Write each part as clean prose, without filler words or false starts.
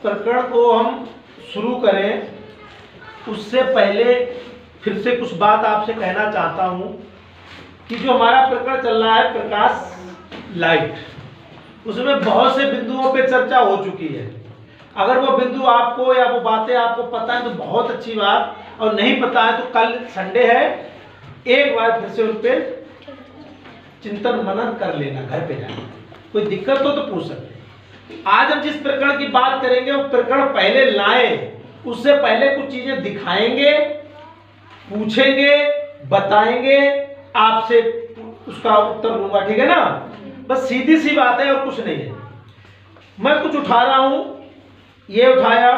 प्रकरण को हम शुरू करें उससे पहले फिर से कुछ बात आपसे कहना चाहता हूं कि जो हमारा प्रकरण चल रहा है प्रकाश लाइट, उसमें बहुत से बिंदुओं पे चर्चा हो चुकी है। अगर वो बिंदु आपको या वो बातें आपको पता है तो बहुत अच्छी बात, और नहीं पता है तो कल संडे है, एक बार फिर से उन पे चिंतन मनन कर लेना घर पे जाकर। कोई दिक्कत हो तो पूछ सकते हैं। आज हम जिस प्रकरण की बात करेंगे वो प्रकरण पहले लाए, उससे पहले कुछ चीजें दिखाएंगे, पूछेंगे, बताएंगे, आपसे उसका उत्तर लूंगा, ठीक है ना। बस सीधी सी बात है और कुछ नहीं है। मैं कुछ उठा रहा हूं, ये उठाया,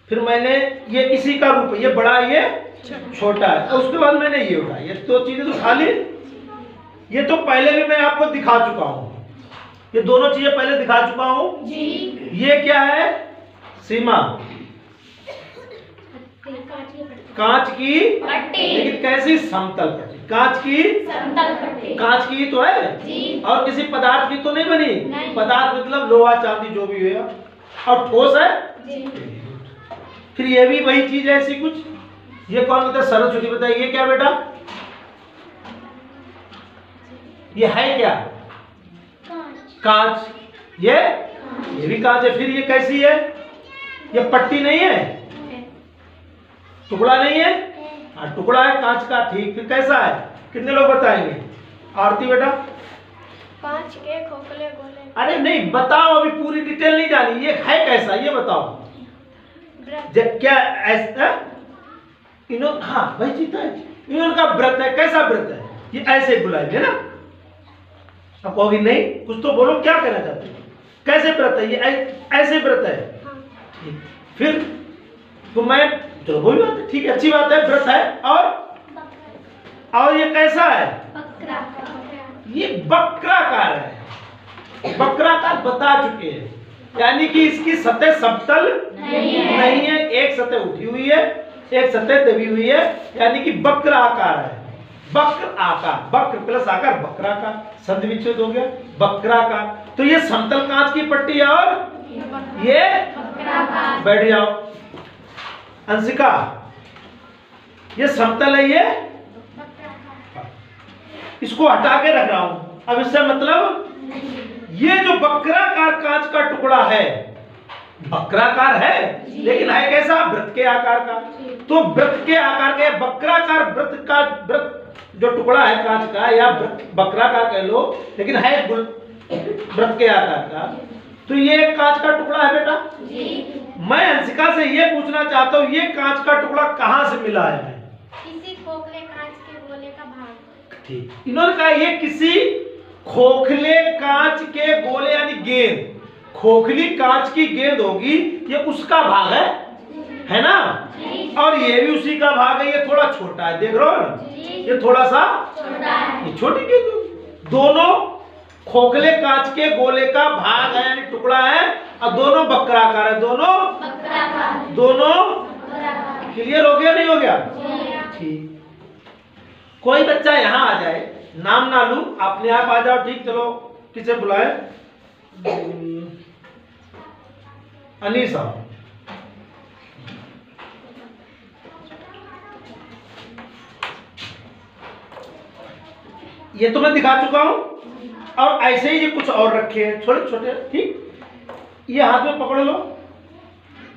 फिर मैंने ये इसी का रूप है, ये बड़ा ये छोटा है, और उसके बाद मैंने ये उठाया, ये दो चीजें तो उठा ली। ये तो पहले भी मैं आपको दिखा चुका हूं, ये दोनों चीजें पहले दिखा चुका हूं जी। ये क्या है? सीमा, कांच की पट्टी, लेकिन कैसी? समतल पट्टी। कांच की समतल पट्टी, कांच की तो है जी। और किसी पदार्थ की तो नहीं बनी नहीं। पदार्थ मतलब लोहा चांदी जो भी है, और ठोस है जी। फिर ये भी वही चीज है ऐसी कुछ। ये कौन बताए? सरस्वती बताइए, ये क्या बेटा? ये है क्या? कांच। ये भी कांच है। फिर ये कैसी है? ये पट्टी नहीं है, टुकड़ा नहीं है, हाँ टुकड़ा है कांच का, ठीक। फिर कैसा है? कितने लोग बताएंगे? आरती बेटा। कांच के खोखले गोले। अरे नहीं, बताओ, अभी पूरी डिटेल नहीं जानी। ये है कैसा, ये बताओ। क्या ऐसा? हाँ वही चीज है, इनका व्रत है। कैसा व्रत है? ये ऐसे बुलाएंगे ना। अब कहोगी नहीं, कुछ तो बोलो, क्या कहना चाहते हो? कैसे व्रत है? ये ऐसे व्रत है। हाँ। फिर तो मैं, चलो वही बात है, ठीक है, अच्छी बात है, व्रत है। और ये कैसा है? ये वक्राकार है। वक्राकार बता चुके हैं, यानी कि इसकी सतह समतल नहीं है। एक सतह उठी हुई है, एक सतह दबी हुई है, यानी कि वक्र आकार है। वक्र आकार, वक्र प्लस आकार, वक्राकार, संधि विच्छेद हो गया, वक्राकार। तो ये समतल कांच की पट्टी और ये बैठ जाओ। अंशिका, ये समतल है, ये इसको हटा के रख रहा हूं। अब इससे मतलब ये जो वक्राकार कांच का टुकड़ा है, वक्राकार है लेकिन है कैसा? वृत्त के आकार का। तो वृत्त के आकार के वक्राकार वृत्त का, वृत्त जो टुकड़ा है कांच का, या वक्राकार कह लो, लेकिन है वृत्त के आकार का। तो ये कांच का टुकड़ा है बेटा जी। मैं अंशिका से ये पूछना चाहता हूँ, ये कांच का टुकड़ा कहाँ से मिला है? किसी खोखले कांच के गोले का भाग। ठीक, इन्होंने कहा ये किसी खोखले कांच के गोले, यानी गेंद, खोखली कांच की गेंद होगी, ये उसका भाग है ना। और ये भी उसी का भाग है। ये थोड़ा छोटा है, देख रहे हो ना, ये थोड़ा सा छोटा है, ये छोटी गेंद। दोनों खोखले कांच के गोले का भाग है, यानी टुकड़ा है, और दोनों वक्राकार है। दोनों क्लियर हो गया, नहीं हो गया? ठीक। कोई बच्चा यहाँ आ जाए, नाम ना लूं, अपने आप आ जाओ, ठीक। चलो, किसे बुलाए? अनीसा। ये तो मैं दिखा चुका हूं, और ऐसे ही ये कुछ और रखे हैं छोटे छोटे, ठीक। ये हाथ में पकड़ लो,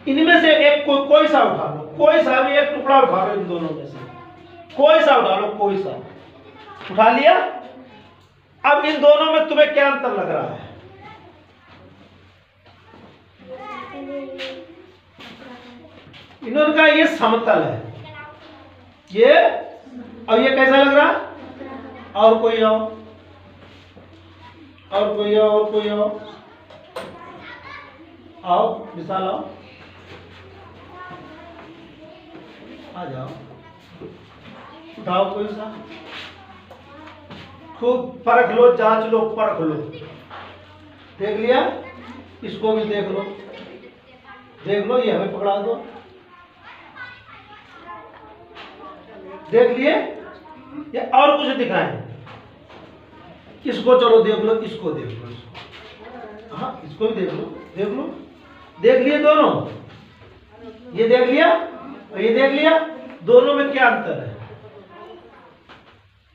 इनमें से एक कोई सा उठा लो, कोई सा भी एक टुकड़ा उठा लो, इन दोनों में से कोई सा उठा लो, कोई सा उठा लिया। अब इन दोनों में तुम्हें क्या अंतर लग रहा है? इन्होंने कहा ये समतल है, ये, और ये कैसा लग रहा? और कोई आओ, और कोई आओ, और कोई आओ, आओ विशाल आओ, आ जाओ, उठाओ कोई सा, खूब परख लो, जांच लो, परख लो। देख लिया? इसको भी देख लो, देख लो, ये हमें पकड़ा दो, देख लिए? या और कुछ दिखाएं? इसको चलो देख लो, इसको देख लो, हाँ इसको भी देख लो, देख लो, देख लिए दोनों, ये देख लिया और ये देख लिया, दोनों में क्या अंतर है?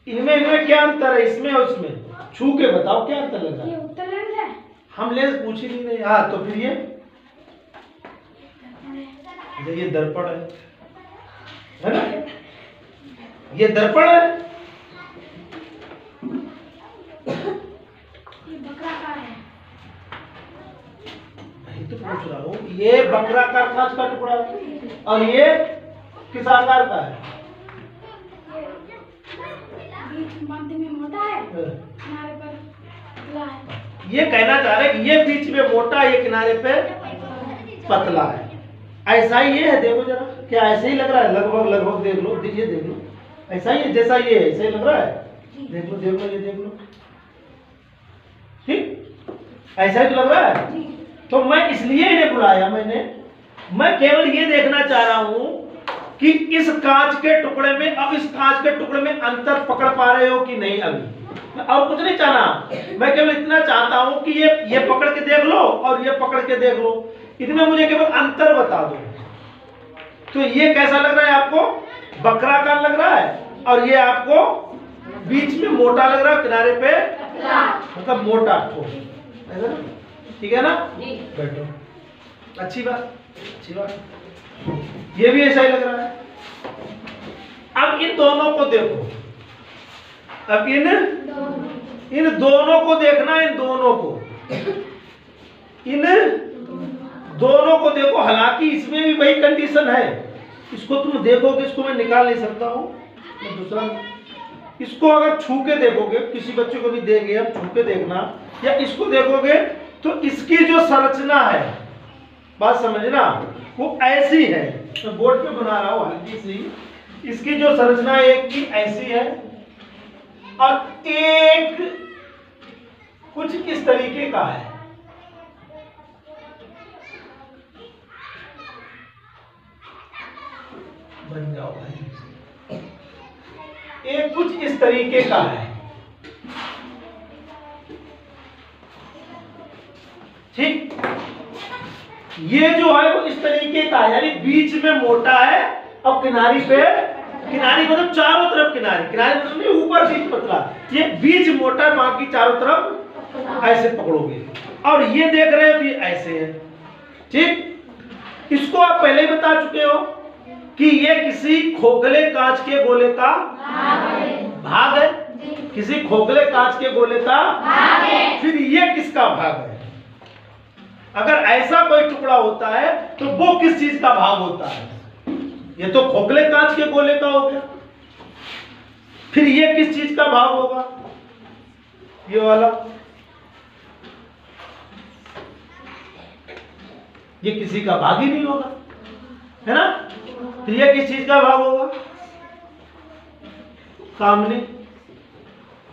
इनमें क्या अंतर है, इसमें और इसमें? छू के बताओ क्या अंतर लग रहा है? ये उत्तर लेंस है। हम लेंस पूछ ही नहीं रहे। हाँ तो फिर ये दर्पण है ना? ये दर्पण है, ये बक्राकार है। नहीं तो पूछ रहा हूँ, ये बक्राकार कांच का टुकड़ा है और ये किस आकार का है? बीच मध्य में मोटा है, किनारे पर पतला है। ये कहना चाह रहे कि ये बीच में मोटा, ये किनारे पे पतला है। ऐसा ही ये है, देखो जरा, क्या ऐसे ही लग रहा है? लगभग देख लो, ये देख लो, ऐसा ही है जैसा ये है, ऐसा ही लग रहा है। देख लो ये देख लो, ठीक ऐसा ही तो लग रहा है। तो मैं इसलिए इन्हें बुलाया, मैं केवल ये देखना चाह रहा हूं कि इस कांच के टुकड़े में, अब इस कांच के टुकड़े में अंतर पकड़ पा रहे हो कि नहीं? अभी और कुछ नहीं चाहना, मैं केवल इतना चाहता हूं कि ये पकड़ के देख लो और ये पकड़ के देख लो, इनमें मुझे केवल अंतर बता दो। तो ये कैसा लग रहा है आपको? बक्राकार लग रहा है, और ये आपको बीच में मोटा लग रहा है, किनारे पे मतलब मोटा ठोस, ऐसा ना? ठीक है ना? बैठो, अच्छी बात। ये भी ऐसा ही लग रहा है। अब इन दोनों को देखो, अब इन दोनों को देखना, इन दोनों को देखो। हालांकि इसमें भी वही कंडीशन है, इसको तुम देखोगे, इसको मैं निकाल नहीं सकता हूं, मैं दूसरा, इसको अगर छू के देखोगे, किसी बच्चे को भी देंगे अब, छू के देखना, या इसको देखोगे तो इसकी जो संरचना है, बात समझना, वो ऐसी है। मैं बोर्ड पे बना रहा हूं हल्की सी, इसकी जो संरचना एक की ऐसी है और एक कुछ इस तरीके का है। बन जाओ भाई, एक कुछ इस तरीके का है, ठीक। ये जो है वो इस तरीके का है, यानी बीच में मोटा है और किनारी मतलब चारों तरफ किनारी मतलब नहीं, ऊपर से पतला, ये बीच मोटा, बाकी चारों तरफ ऐसे पकड़ोगे, और ये देख रहे हो तो ये ऐसे है, ठीक। इसको आप पहले ही बता चुके हो कि ये किसी खोखले कांच के गोले का भाग है, किसी खोखले कांच के गोले का भाग है। फिर ये किसका भाग है? अगर ऐसा कोई टुकड़ा होता है तो वो किस चीज का भाग होता है? ये तो खोखले कांच के गोले का हो गया, फिर ये किस चीज का भाग होगा? ये वाला, ये किसी का भाग ही नहीं होगा, है ना? फिर ये किस चीज का भाग होगा? कामनी,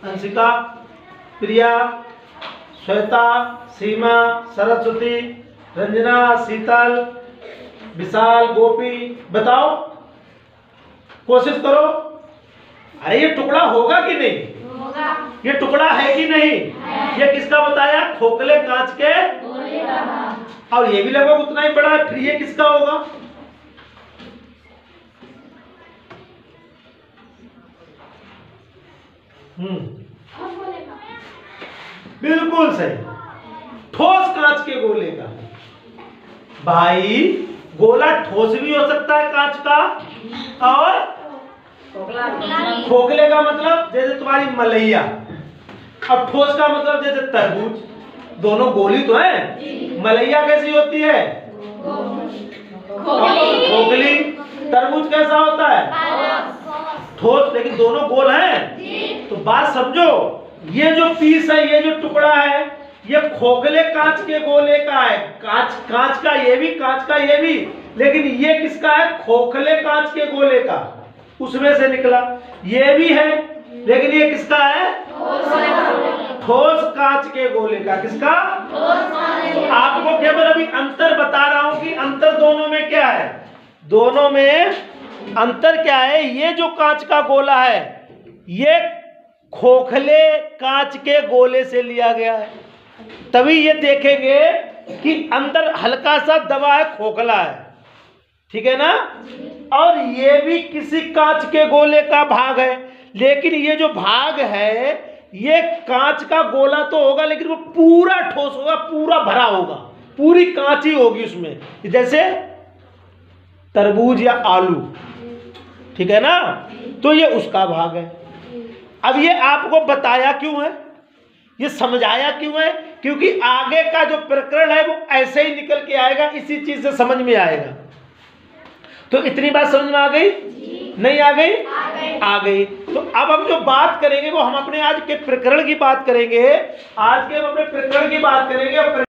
अंशिका, प्रिया, श्वेता, सीमा, सरस्वती, रंजना, शीतल, विशाल, गोपी, बताओ, कोशिश करो। अरे ये टुकड़ा होगा कि नहीं? होगा। ये टुकड़ा है कि नहीं? है। ये किसका बताया? खोखले कांच के गोले का भाग। और ये भी लगभग उतना ही बड़ा है, फिर ये किसका होगा? बिल्कुल सही, ठोस कांच के गोले का। भाई गोला ठोस भी हो सकता है कांच का, और खोखले का मतलब जैसे तुम्हारी मलैया, अब ठोस का मतलब जैसे तरबूज, दोनों गोली तो है। मलैया कैसी होती है? खोखली। तरबूज कैसा होता है? ठोस, लेकिन दोनों गोल हैं। तो बात समझो, ये जो पीस है, ये जो टुकड़ा है, ये खोखले कांच के गोले का है। कांच का ये भी, कांच का ये भी, लेकिन ये किसका है? खोखले कांच के गोले का, उसमें से निकला। ये भी है, लेकिन ये किसका है? ठोस कांच के गोले का। किसका? आपको केवल अभी अंतर बता रहा हूं कि अंतर दोनों में क्या है। दोनों में अंतर क्या है? ये जो कांच का गोला है, ये खोखले कांच के गोले से लिया गया है, तभी ये देखेंगे कि अंदर हल्का सा दबा है, खोखला है, ठीक है ना। और ये भी किसी कांच के गोले का भाग है, लेकिन ये जो भाग है ये कांच का गोला तो होगा लेकिन वो पूरा ठोस होगा, पूरा भरा होगा, पूरी कांच ही होगी उसमें, जैसे तरबूज या आलू, ठीक है ना। तो ये उसका भाग है। अब ये आपको बताया क्यों है, ये समझाया क्यों है, क्योंकि आगे का जो प्रकरण है वो ऐसे ही निकल के आएगा, इसी चीज से समझ में आएगा। तो इतनी बात समझ में आ गई? नहीं आ गई? आ गई। तो अब हम जो बात करेंगे वो हम अपने आज के प्रकरण की बात करेंगे, आज के हम अपने प्रकरण की बात करेंगे।